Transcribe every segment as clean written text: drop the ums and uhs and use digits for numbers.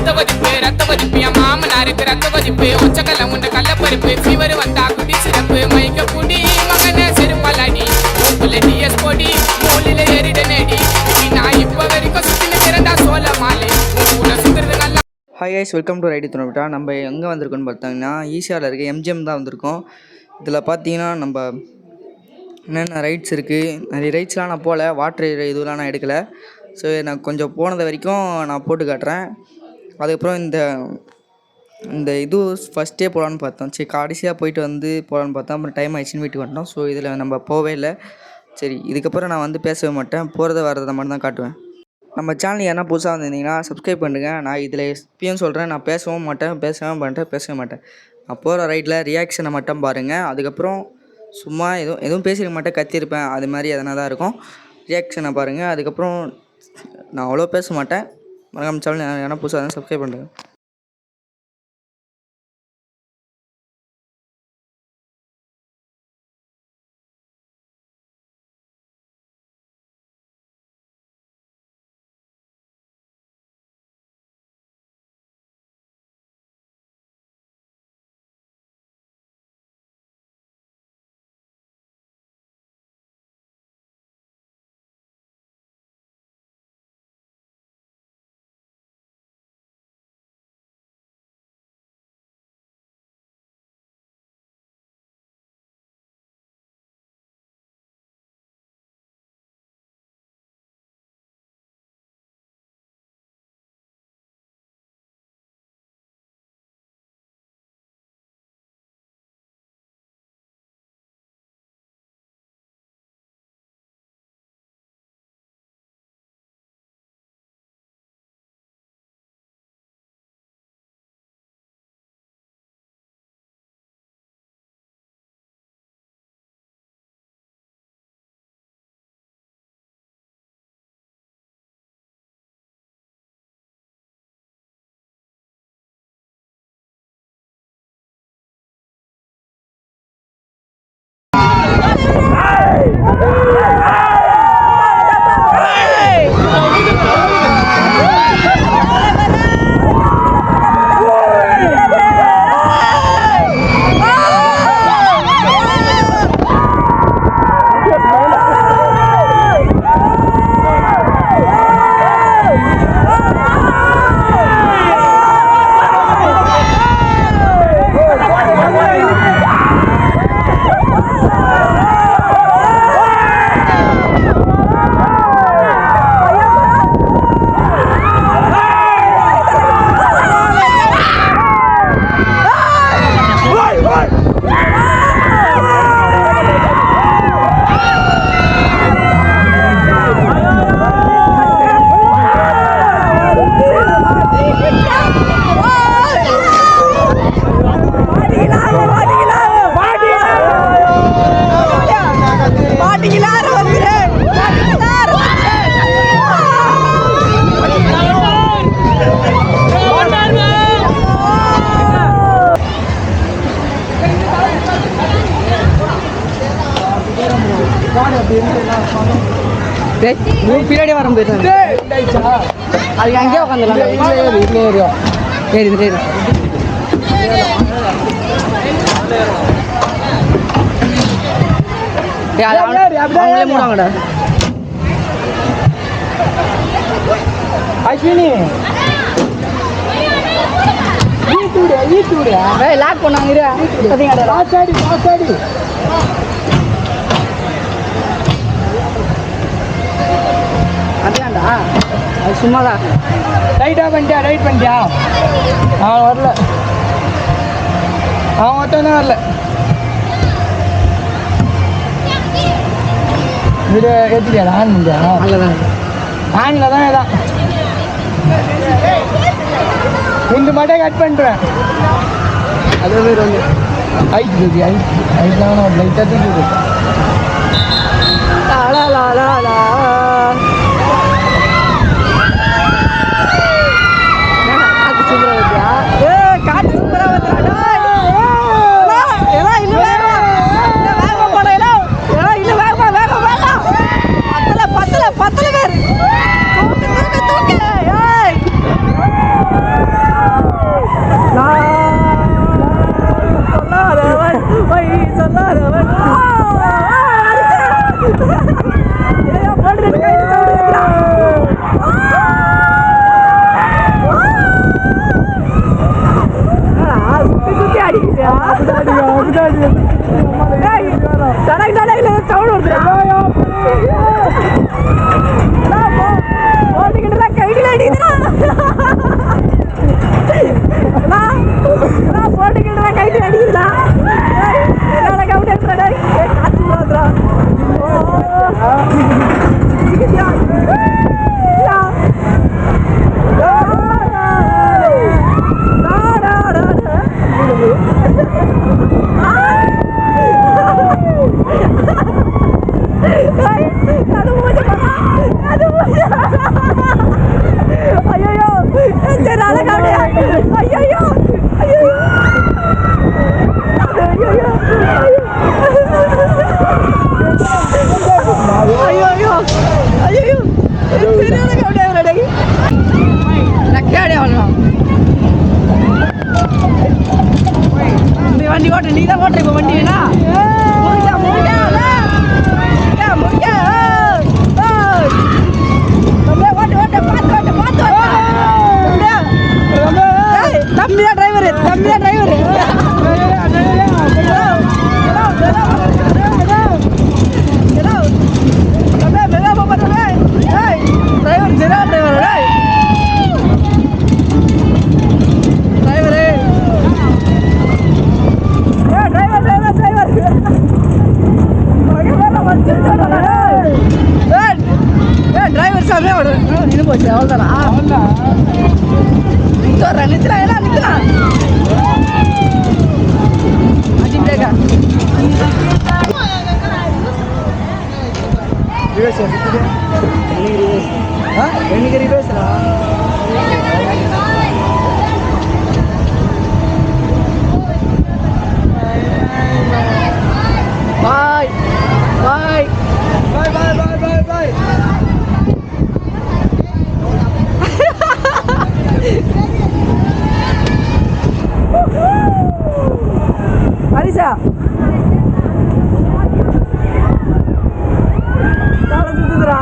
ரத்த கொதிப்பு என் மாமனாருக்கு ரத்த கொதிப்பு உச்சக்கல்ல உண்ட கள்ளப்பருப்பு ஃபீவர் வந்தா குடி சிறப்பு மைக்க குடி மகன செருப்பாலாடி உப்புல டிஎஸ் பொடி மூலில ஏறிட நேடி நான் இப்ப வரைக்கும் சுத்தின திறந்தா சோழ மாலை ஊரை சுத்துறது நல்லா. ஹாய் கைஸ், வெல்கம் டு ரைடி துணைவிட்டா. நம்ம எங்கே வந்திருக்கோன்னு பார்த்தாங்கன்னா ஈசிஆரில் இருக்க எம்ஜிஎம் தான் வந்திருக்கோம். இதில் பார்த்தீங்கன்னா நம்ம என்னென்ன ரைட்ஸ் இருக்குது, நிறைய ரைட்ஸ்லாம் நான் போகல, வாட்டர் இதுலாம் நான் எடுக்கலை. ஸோ நான் கொஞ்சம் போனது வரைக்கும் நான் போட்டு காட்டுறேன். அதுக்கப்புறம் இந்த இது ஃபஸ்ட்டே போகலான்னு பார்த்தோம், சரி கடைசியாக போயிட்டு வந்து போகலான்னு பார்த்தோம். அப்புறம் டைம் ஆயிடுச்சுன்னு வீட்டுக்கு வந்துட்டோம். ஸோ இதில் நம்ம போகவே இல்லை. சரி, இதுக்கப்புறம் நான் வந்து பேசவே மாட்டேன், போகிறத வரதை மட்டும் தான் காட்டுவேன். நம்ம சேனல் யாரா புதுசாக வந்திருந்தீங்கன்னா சப்ஸ்கிரைப் பண்ணுங்கள். நான் இதில் எப்பயும் சொல்கிறேன், நான் பேசவே மாட்டேன். நான் போகிற ரைட்டில் ரியாக்ஷனை மட்டும் பாருங்கள். அதுக்கப்புறம் சும்மா எதுவும் பேசியிருக்க மாட்டேன், கத்தியிருப்பேன், அது மாதிரி எதனா தான் இருக்கும். ரியாக்ஷனை பாருங்கள். அதுக்கப்புறம் நான் அவ்வளோ பேச மாட்டேன். மறக்காம சேனல் யாரா புதுசாக இருந்தால் சப்ஸ்கிரைப் பண்ணுங்கள். பின்னாடி வர போயிட்டு அதுக்கு அங்கேயே உட்காந்துலாம். சரி அவங்களே மூடாங்கடா. அஸ்வினி லாக் பண்ணாங்க. அதான்டா, அது சும்மாதான். ரைட் பண்ணிட்டியா? அவன் வரல, அவன் ஒருத்தவனே வரல. வீடியோ ஏற்றிட்டியா? ஆன் பண்ணியா? ஆனில் தான் ஏதான் இந்த மட்டும் கட் பண்ணுறேன். அதே மாதிரி வந்து ஐட்லாம் லைட்டாக தூக்கிது. காட்டு சூப்பரா பத்தல பேர் வண்டி ஓட்டு நீ தான் ஓட்டுற இப்போ வண்டி வேணா தம்பியா டிரைவர் டிரைவர் சாமியா நின்று போச்சு அவ்வளோதானா நிறுத்தலாம் எல்லாம் நிறுத்தலாம் அடிப்பேக்கா எனக்கு ரிவேஸ்ரா பாய் பாய் பாய் பாய் பாய் பாய் பாய் ஹரிஷா தாளம் சுத்துதுடா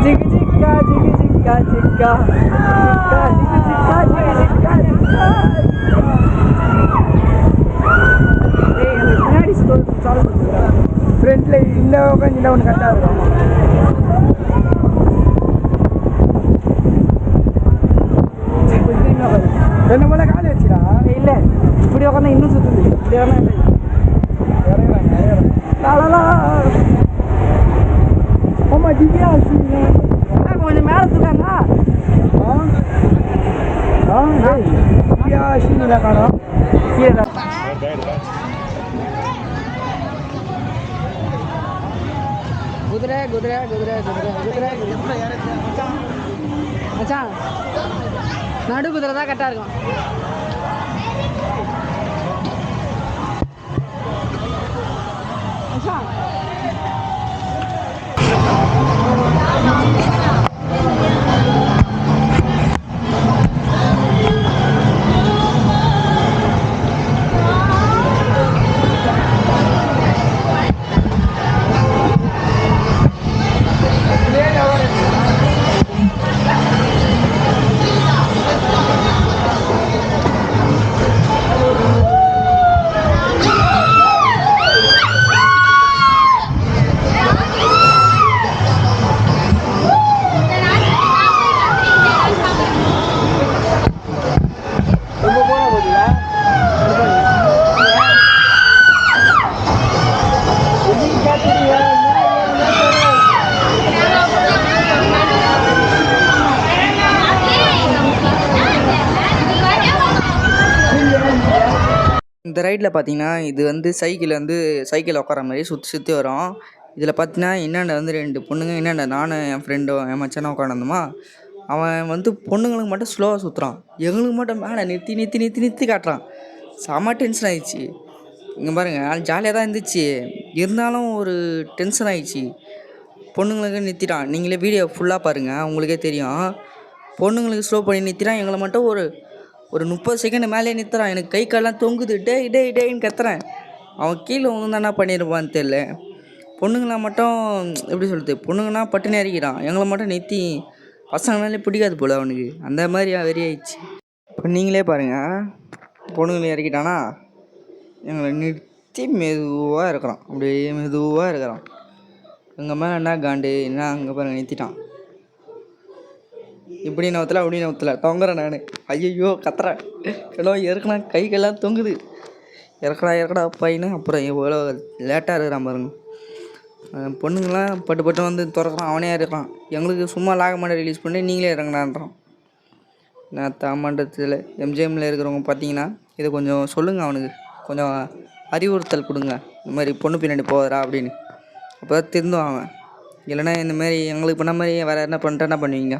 ஜிகு ஜிக்கா ஜிகு ஜிக்கா ஜிக்கா ஜிக்கா ஜிகு ஜிக்கா ஜிகு ஜிக்கா ஜிக்கா ஏய் எனக்கு பின்னாடி தாளம் சுத்துதுடா ஃப்ரண்ட்ல இந்த பக்கம் இந்த ஒன்று கரெக்டாக இருக்கும் ரெண்டு போல காலி வச்சுடா இல்லை இப்படி உட்காந்தா இன்னும் சுற்றுது இப்படி ஆமா திவ்யா கொஞ்சம் மேலே தூக்காங்க திவ்யா அஸ்வினில காணும் கீழே குதிரை குதிரை குதிரை குதிரை குதிரை மச்சான் நடு குதிரை தான் கரெக்டாக இருக்கும் இந்த ரைடில் பார்த்தீங்கன்னா இது வந்து சைக்கிள் உட்கார மாதிரி சுற்றி வரும். இதில் பார்த்தீங்கன்னா என்னென்ன வந்து 2 பொண்ணுங்க என்னென்ன நானும் என் ஃப்ரெண்டும் என் மச்சானும் உட்காந்துருந்தோமா, அவன் வந்து பொண்ணுங்களுக்கு மட்டும் ஸ்லோவாக சுற்றுறான், எங்களுக்கு மட்டும் மேலே நிறுத்தி காட்டுறான். செம்ம டென்ஷன் ஆகிடுச்சு. இங்கே பாருங்கள் ஜாலியாக தான் இருந்துச்சு, இருந்தாலும் ஒரு டென்ஷன் ஆகிடுச்சு. பொண்ணுங்களுக்கு நிறுத்திட்டான். நீங்களே வீடியோ ஃபுல்லாக பாருங்கள், உங்களுக்கே தெரியும். பொண்ணுங்களுக்கு ஸ்லோ பண்ணி நிறுத்திட்டான், எங்களை மட்டும் ஒரு 30 செகண்ட் மேலே நிறுத்துறான். எனக்கு கை காலெலாம் தொங்குது, டேன்னு கத்துறேன். அவன் கீழே வந்து என்ன பண்ணியிருப்பான்னு தெரியல. பொண்ணுங்களை மட்டும் எப்படி சொல்கிறது, பொண்ணுங்கன்னா பட்டுன்னு இறக்கிறான், எங்களை மட்டும் நிறுத்தி பசங்களாலே பிடிக்காது போல் அவனுக்கு, அந்த மாதிரி வெறி ஆயிடுச்சு. இப்போ நீங்களே பாருங்கள், பொண்ணுங்களை இறக்கிட்டானா எங்களை நிறுத்தி மெதுவாக இருக்கிறான், அப்படியே மெதுவாக இருக்கிறான். எங்கள் மேலே என்ன காண்டு என்ன அங்கே பாருங்கள் நிறுத்திட்டான். இப்படி நவத்தில் அப்படி நவத்தில் தொங்குறேன் நான். ஐயோ கத்துறேன், கிலோ இறக்குனா கைக்கெல்லாம் தொங்குது. இறக்கடா அப்பாயின்னு. அப்புறம் எவ்வளோ லேட்டாக இருக்கிறான் பாருங்க. பொண்ணுங்களாம் பட்டு வந்து திறக்கிறான், அவனே இருக்கிறான். எங்களுக்கு சும்மா லாகமாட ரிலீஸ் பண்ணி நீங்களே இறங்கினான்றான். நான் தாமண்டத்தில் எம்ஜிஎம்மில் இருக்கிறவங்க பார்த்தீங்கன்னா இதை கொஞ்சம் சொல்லுங்கள், அவனுக்கு கொஞ்சம் அறிவுறுத்தல் கொடுங்க, இந்த மாதிரி பொண்ணு பின்னாடி போகிறா அப்படின்னு. அப்போ தான் திருந்தும் அவன். இல்லைன்னா இந்தமாரி எங்களுக்கு பண்ண மாதிரி வேறு என்ன பண்ணிட்டா என்ன பண்ணுவீங்க?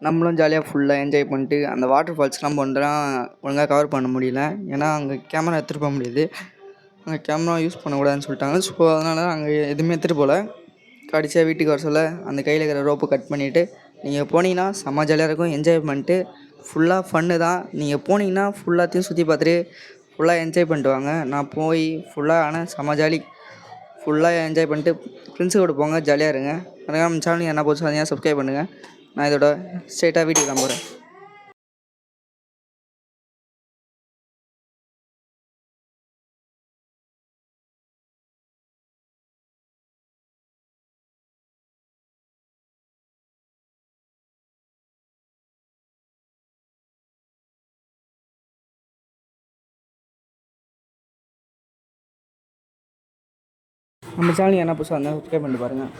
நம்மளும் ஜாலியாக ஃபுல்லாக என்ஜாய் பண்ணிட்டு அந்த வாட்டர் ஃபால்ஸ்லாம் போனதெல்லாம் ஒழுங்காக கவர் பண்ண முடியல. ஏன்னா அங்கே கேமரா எடுத்துகிட்டு போக முடியாது, அங்கே கேமரா யூஸ் பண்ணக்கூடாதுன்னு சொல்லிட்டாங்க. ஸோ அதனால் அங்கே எதுவுமே எடுத்துகிட்டு போகல. கடைசியாக வீட்டுக்கு வர சொல்ல அந்த கையில் இருக்கிற ரோப்பை கட் பண்ணிவிட்டு நீங்கள் போனீங்கன்னா செம்ம ஜாலியாக இருக்கும். என்ஜாய் பண்ணிட்டு ஃபுல்லாக ஃபன்னு தான். நீங்கள் போனீங்கன்னா ஃபுல்லாத்தையும் சுற்றி பார்த்துட்டு ஃபுல்லாக என்ஜாய் பண்ணிட்டு வாங்க. நான் போய் ஃபுல்லாக ஆனால் செம்ம ஜாலி, ஃபுல்லாக என்ஜாய் பண்ணிட்டு ஃப்ரெண்ட்ஸு கூட போங்க, ஜாலியாக இருங்க. அதனால் நம்ம சேனல் என்ன போச்சு அதையும் சப்ஸ்கிரைப் பண்ணுங்கள். நான் இதோட ஸ்ட்ரெயிட்டாக வீட்டுக்கு தான் போகிறேன். நம்ம சேனல் என்ன புதுசாக இருந்தால் சப்ஸ்கிரைப் பண்ணிட்டு பாருங்கள்.